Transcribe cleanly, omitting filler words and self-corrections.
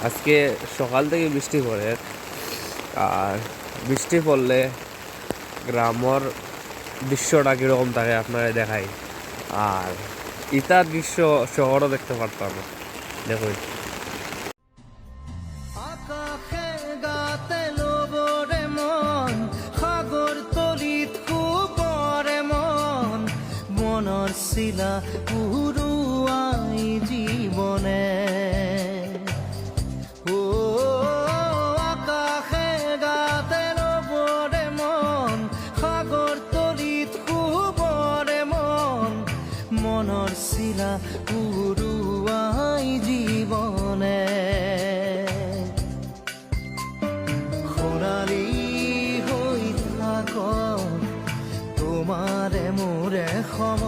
আজকে সকাল থেকে বৃষ্টি পড়ে, আর বৃষ্টি পড়লে গ্রামের দৃশ্যটা কীরকম থাকে আপনারা দেখাই। আর ইতার দৃশ্য শহরও দেখতে পারতাম না। দেখুন, আকাশে গাতে লবৰে মন, সাগৰ তলিত শুবৰে মন, মনৰ চিলা উৰুৱাই জীৱনে। ও আকাশে গাতে লবৰে মন, সাগৰ তলিত শুবৰে মন, মনৰ চিলা উৰুৱাই জীৱনে। সোণালী হৈ থাকক তোমাৰে মোৰে সময়।